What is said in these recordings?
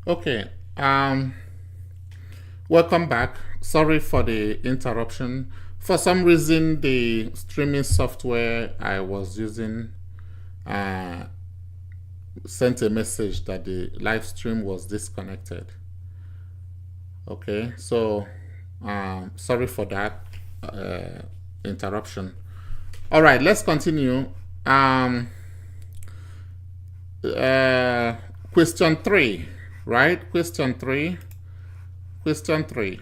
Okay. Welcome back. Sorry for the interruption. For some reason, the streaming software I was using uh, sent a message that the live stream was disconnected. Okay, so sorry for that uh, interruption. All right, let's continue. Um, uh, question three, right? Question three. Question three.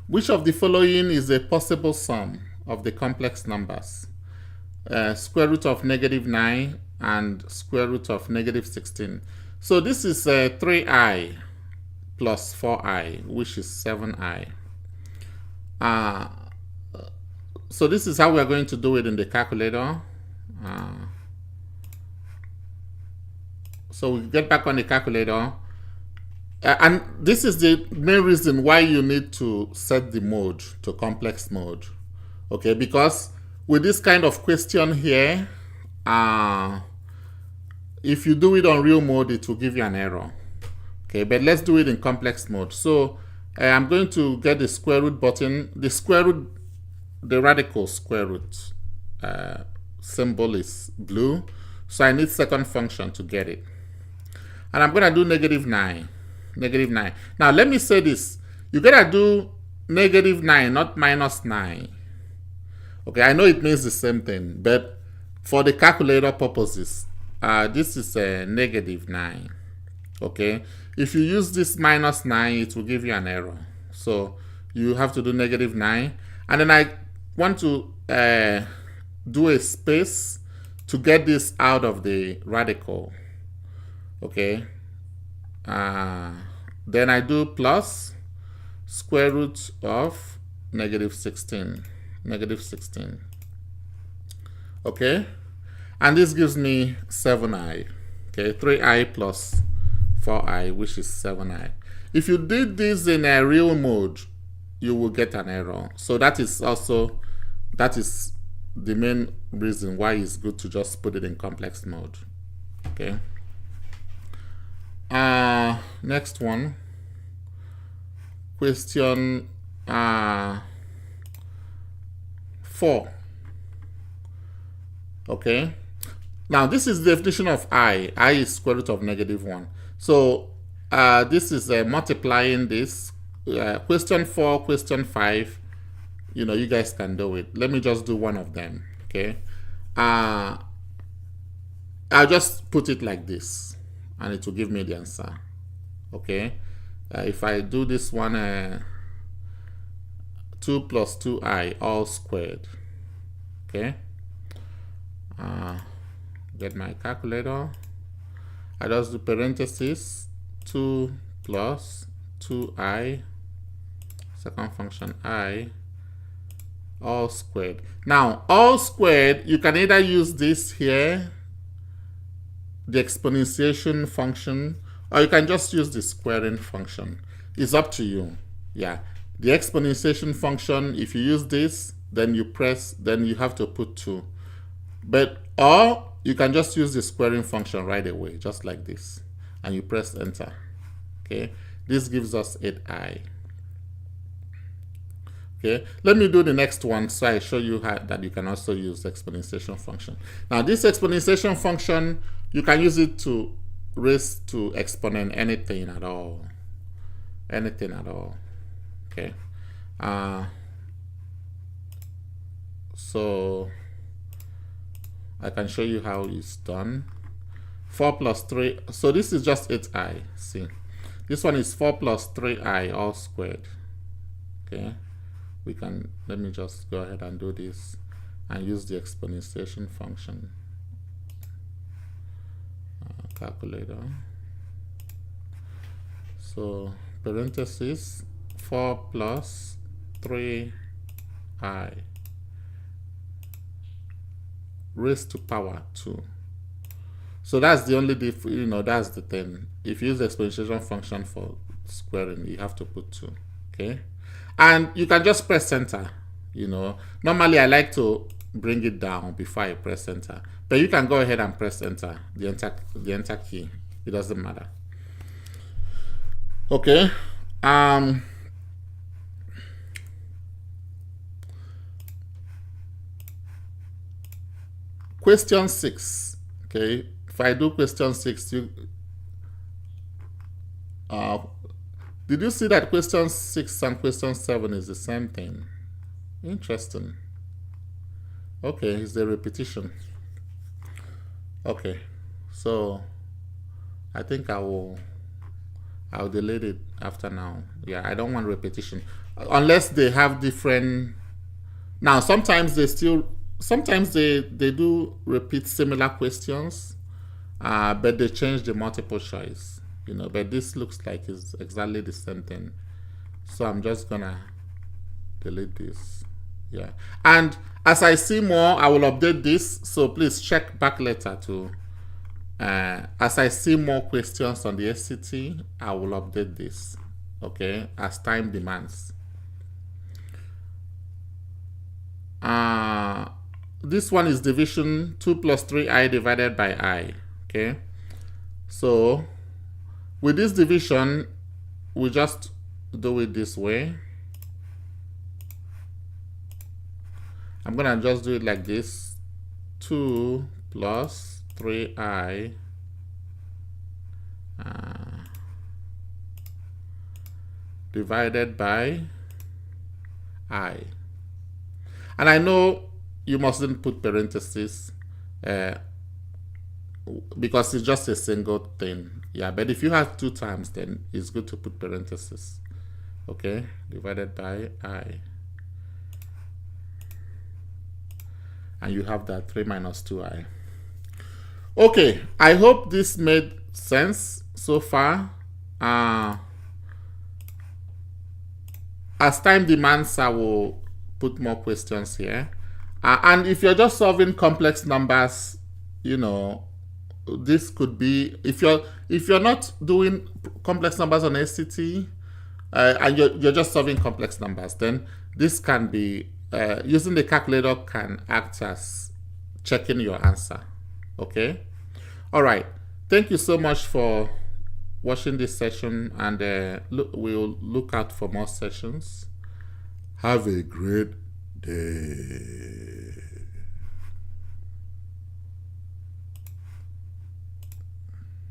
Which of the following is a possible sum of the complex numbers? Square root of negative 9 and square root of negative 16. So this is 3i plus 4i, which is 7i. Uh, so this is how we're going to do it in the calculator. So we get back on the calculator. And this is the main reason why you need to set the mode to complex mode. Okay, because with this kind of question here, if you do it on real mode, it will give you an error. Okay, but let's do it in complex mode. So I'm going to get the square root button. The square root, the radical square root symbol is blue. So I need second function to get it. And I'm going to do negative 9. Negative 9. Now let me say this. You gotta do negative 9, not minus 9. Okay, I know it means the same thing, but for the calculator purposes, this is a negative 9. Okay, if you use this minus 9, it will give you an error. So you have to do negative 9. And then I want to do a space to get this out of the radical. Okay, then I do plus square root of negative 16. Negative 16. Okay, and this gives me 7i. Okay, 3i plus 4i, which is 7i. If you did this in a real mode, you will get an error. So that is the main reason why it's good to just put it in complex mode. Okay. Next one. Question 4. Okay. Now this is the definition of I. I is square root of negative 1. So this is multiplying this. Question 4, question 5. You know, you guys can do it. Let me just do one of them. Okay. I'll just put it like this, and it will give me the answer. Okay. If I do this one, 2 plus 2i all squared. Okay. Get my calculator. I just do parentheses 2 plus 2i, second function I, all squared. Now all squared, you can either use this here, the exponentiation function, or you can just use the squaring function. It's up to you. Yeah, the exponentiation function, if you use this, then you have to put 2. But or you can just use the squaring function right away, just like this, and you press enter. Okay, this gives us 8i. Okay, let me do the next one so I show you how that you can also use the exponentiation function. Now this exponentiation function, you can use it to raise to exponent anything at all. Anything at all. Okay. So I can show you how it's done. 4 plus 3. So this is just 8i. See, this one is 4 plus 3i all squared. Okay, let me just go ahead and do this and use the exponentiation function calculator. So parentheses 4 plus 3i raised to power 2. So that's the only that's the thing. If you use the exponentiation function for squaring, you have to put 2. Okay, and you can just press enter. Normally I like to bring it down before I press enter, but you can go ahead and press enter, the enter key. It doesn't matter. Okay. Question 6. Okay. If I do question 6, did you see that question 6 and question 7 is the same thing? Interesting. Okay, it's a repetition. Okay, so I think I'll delete it after now. Yeah, I don't want repetition unless they have different. Now sometimes they do repeat similar questions, but they change the multiple choice. But this looks like it's exactly the same thing. So I'm just gonna delete this. Yeah, and as I see more, I will update this. So please check back later to. As I see more questions on the SCT, I will update this. Okay, as time demands. This one is division 2 plus 3i divided by I. Okay, so with this division, we just do it this way. I'm gonna just do it like this: 2 plus 3i divided by I. And I know you mustn't put parentheses because it's just a single thing. Yeah, but if you have 2 times, then it's good to put parentheses. Okay, divided by I. And you have that 3 minus 2i. Okay, I hope this made sense so far. As time demands, I will put more questions here. And if you're just solving complex numbers, this could be, if you're not doing complex numbers on SCT, and you're just solving complex numbers, then this can be using the calculator can act as checking your answer. Okay. All right. Thank you so much for watching this session, and we'll look out for more sessions. Have a great day.